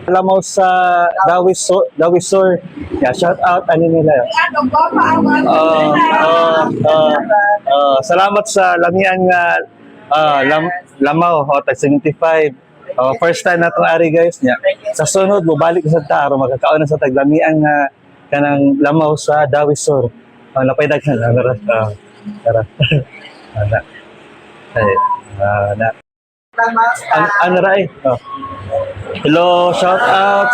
Alam mo sa Dawisor. Yeah, shout out ano nila. Salamat sa lamian nga lamaw hot 75. First time na itong ari guys niya. Sa sunod balik sa taro magkakaon na sa taglamian nga kanang lamaw sa Dawisor. Napaydag na tara. Ana. Ana. Ano rai? Hello, shout out.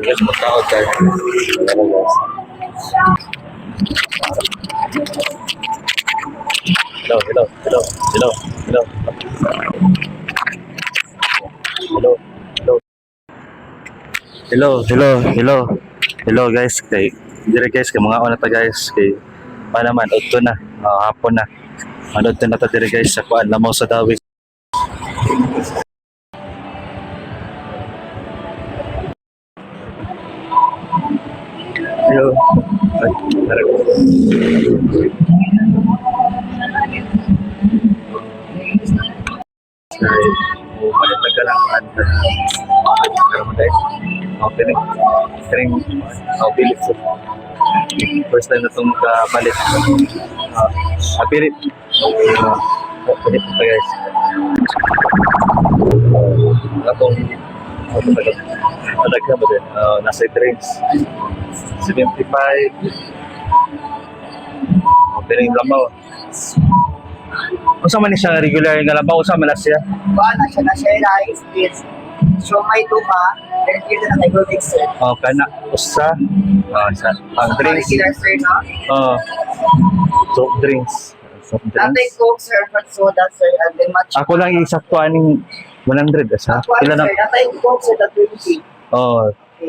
Yes, mag-out guys. Hello. Hello guys. Dire guys kay mga una ta guys kay pa naman udto na. Hapon na. Udto na ta dire guys sa kuan lamaw sa Dawis. Hello. First time na itong kapalit. Kapilit. Kapilit ito guys. Atong madagka ba din? Nasa drinks. 75. Piling lamaw. Kung saan man siya regular nga labaw, kung saan man na siya? Wala siya na siya rice, it's so may tuha, then dito na tayo mixer. Kana, usa. Ang drinks. Regular sir, no? Soft drinks. Natay Coke, sir, hot soda, sir, and then matcha. Ako lang isaktuan ng 100 asa. Pila na? Natay Coke, sir, na 20.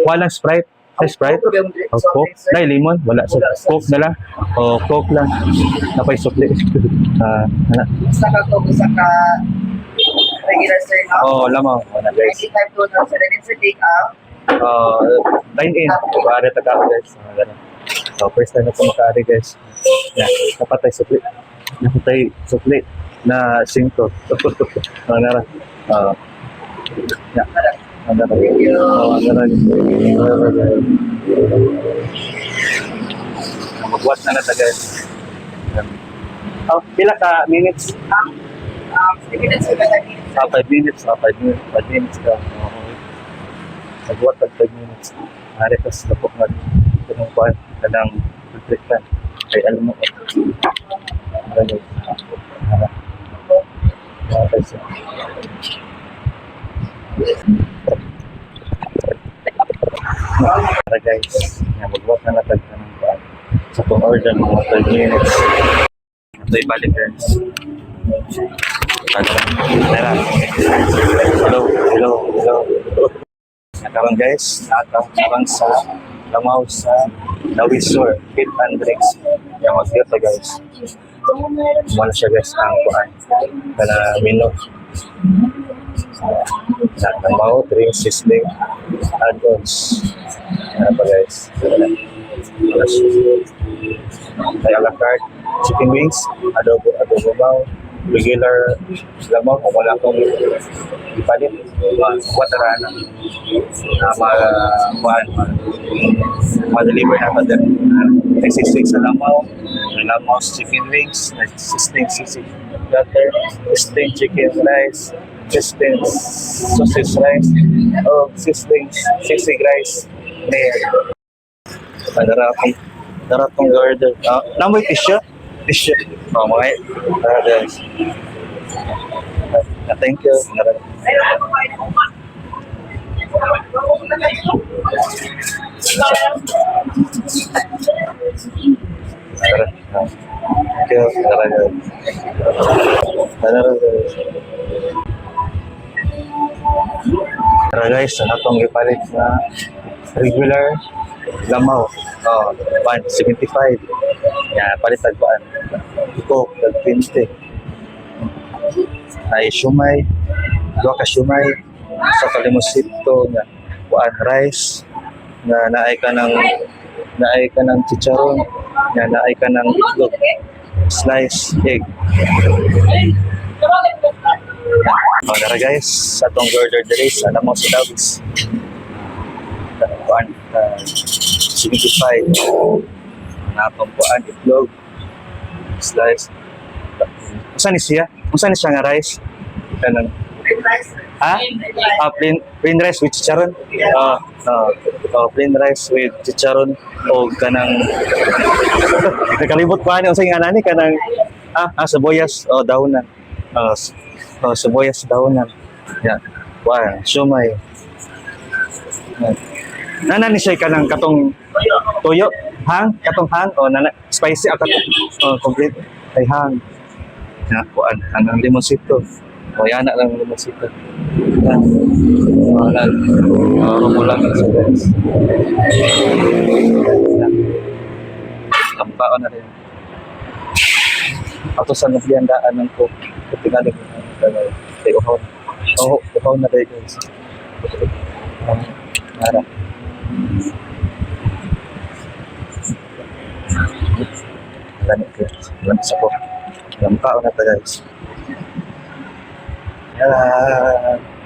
Walang Sprite. Ay, Sprite? Coke? Nay, lemon? Wala. So, Coke na lang? Coke lang. Napay sukli. Isa ka Coke, isa ka regular, sir, no? Lamaw. Wala, guys. 95 total, sir, and it's a take out. Dine-in. Pare taga guys. Ganun. First time na ito makaari guys. Napatay sukli. Napatay sukli na 5. Nara. Magbuhat na nata guys. Pila ka minutes? 5 minutes, sir, 5 minutes. 5 minutes ka. Nagbuhat ng 5 minutes. Hari ka sa lapok na pinungkuhan ka ng nutrition. Kaya alam mo ko. Para guys, magbuhat na natag ka ng kuhan. Sa kong order mga 5 minutes. Ito ibalik guys. Hello. Nakaroon guys, nakaroon sa lamaw sa Dawisor, Pit and Drinks. Yung mag-dito guys. Wala siya guys ang kuhan. Kana menu. Lamaw, drinks, sizzling, add-ons. Ano pa guys? Wala siya. Kaya la carte, chicken wings, adobo baw, regular lamaw, kung wala akong ipalit, mga kwatarana ma-deliver na pa din. Existing sa lamaw chicken wings, existing sisig platter, existing chicken rice, existing sausage rice, existing sisig rice, daratong order. Namoy tissue. Mga guys. Thank you. Tara guys, itong ipalit na regular lamaw. 175. Yan, palit tagpaan. Ito, tag-20. Ay, shumay. 2 ka shumay. Sa kalimusito na rice. Na naay ka ng chicharon. Na naay ka ng itlog. Slice egg. Tara guys, sa itong order diri sa Lamang sa Davis. Kuan, 75. Natong kuan, itlog. Slice. Unsa ni siya? Unsa ni siya nga rice? Kanang ha? Plain rice with chicharon. Plain rice with chicharon o kanang nakalimot pa ni unsay nga nani kanang sibuyas o daonan. Sibuyas daonan. Yan. Wow, siomay. Nana ni siya kanang katong toyo, hang, katong hang o nana spicy katong complete ay hang. Na kuan kanang limonsito. O yan na lang limonsito. Yan. Wala. Rumulang sa guys. Kampao na rin. Ato sa nagliyandaan ng ko. Tingali ko na kanay. Ay uhaw. Uhaw na rin guys. Nara. Lamig guys. Lamig sa ko. Kampao na ta guys. Yan.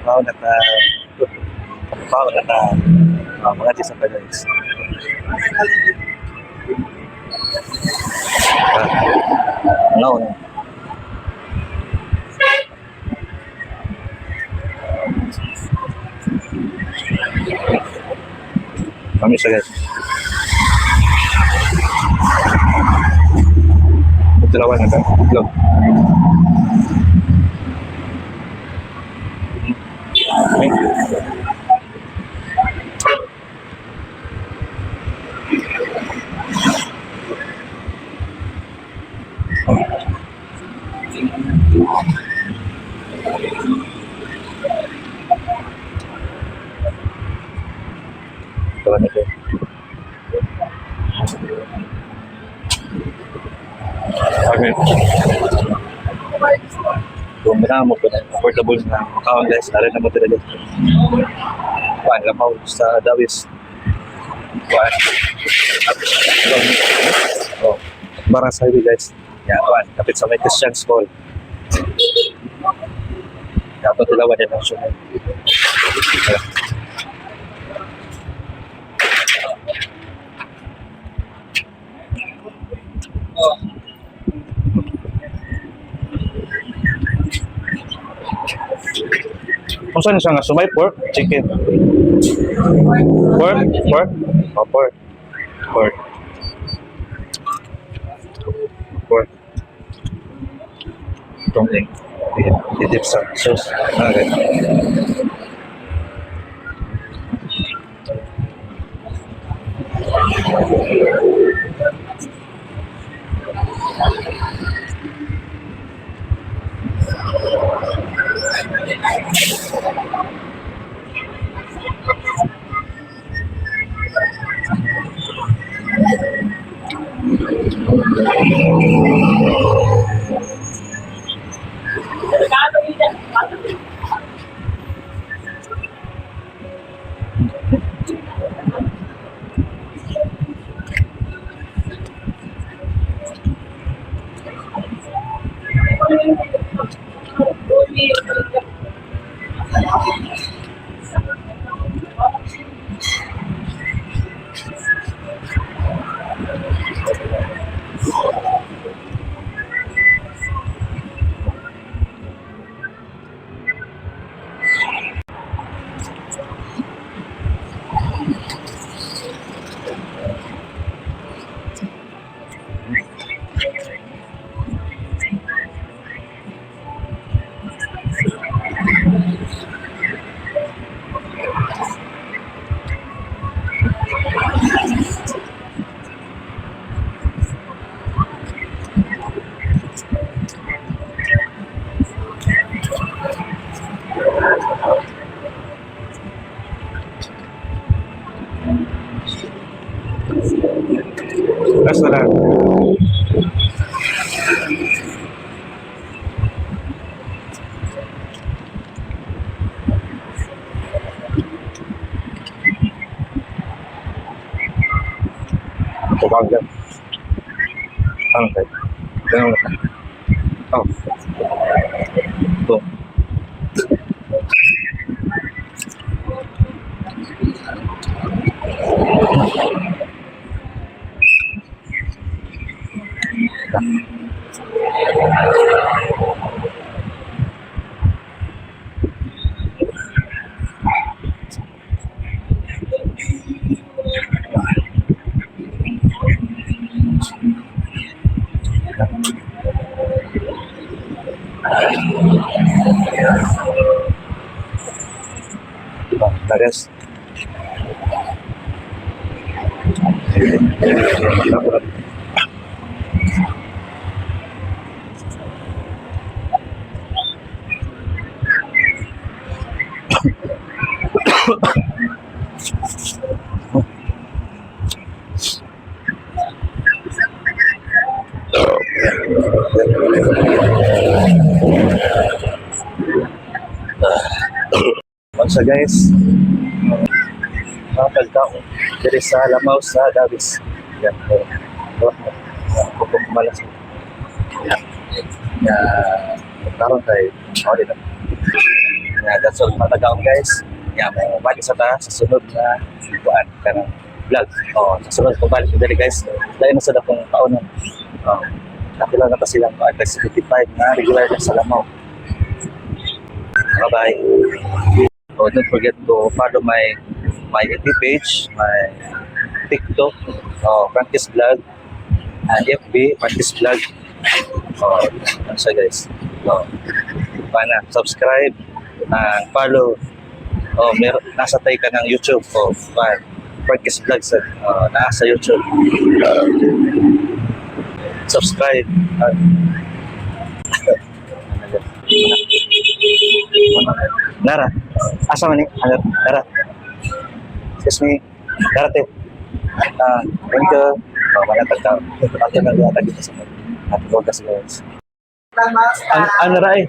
Kampao na ta. Kampao na ta. Mga di sa pa guys. No. Kami siya guys. Dalawa na ka. Itlog. Okay. Dalawa na ka. Okay. Kung mo po na affordable na makaon guys, narin na mo talaga. Kuan, lamaw sa Dawis. Kuan. Barang sa highway guys. Yan, kuan, kapit sa may Christian School. Dapat tilawan yan ang sunod. Kung saan siya nga sumay pork, chicken. Pork? Pork? Oh, pork. Pork. Pork. Itong i-dip sa sauce. Okay. Restaurant. Pagkakas. Ano kayo? Ganun na. Oh. Ito. Guys. So guys, mga pagkaon diri sa Lamaw sa Davis. Yan. Pupok malas. Yan. Karon tayo. Sorry lang. That's all pagkaon guys. Yan mo balik sa ta sa sunod na buwan kanang vlog. Sa sunod ko balik diri guys. Lain na sa dakong kaonan. Nakilala na ta silang mga 75 na regular na sa Lamaw. Bye-bye. Don't forget to follow my FB page, my TikTok, Practice Vlog, and FB, Practice Vlog. Ano siya guys? Subscribe and follow. Nasa tayo ka ng YouTube. Practice Vlog nasa YouTube. Subscribe. Nara, asa man ni? Nara. Excuse me. Nara te. Thank you. Wala tagka. Ato na lihat dito sa mga kasi guys. Ano ra eh?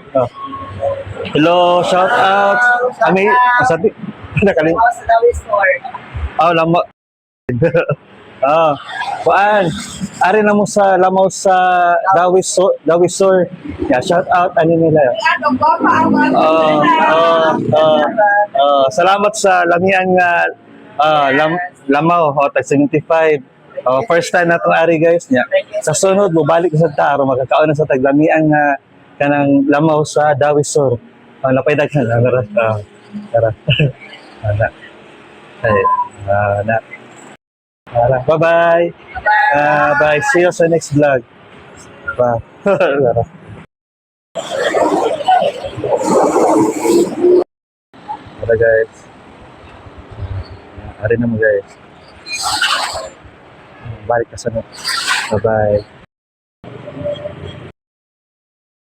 Hello, shout out. Ami, sabi. Nakalim. Sa Dawi Store. Lama. Kuan. Ari na mo sa Lamaw sa Dawi Store. Yeah, shout out ani nila. Salamat sa lamian nga Lamaw tag 75. First time natong ari guys nya. Sa sunod mo balik sa ta aron makakaon na sa taglamian nga kanang Lamaw sa Dawi Store. Napay daghan tara. Ana. Ay, ana. Bye-bye. Bye. See you sa next vlog. Bye. Pada guys. Hari na mo guys. Balik ka sa no. Bye-bye.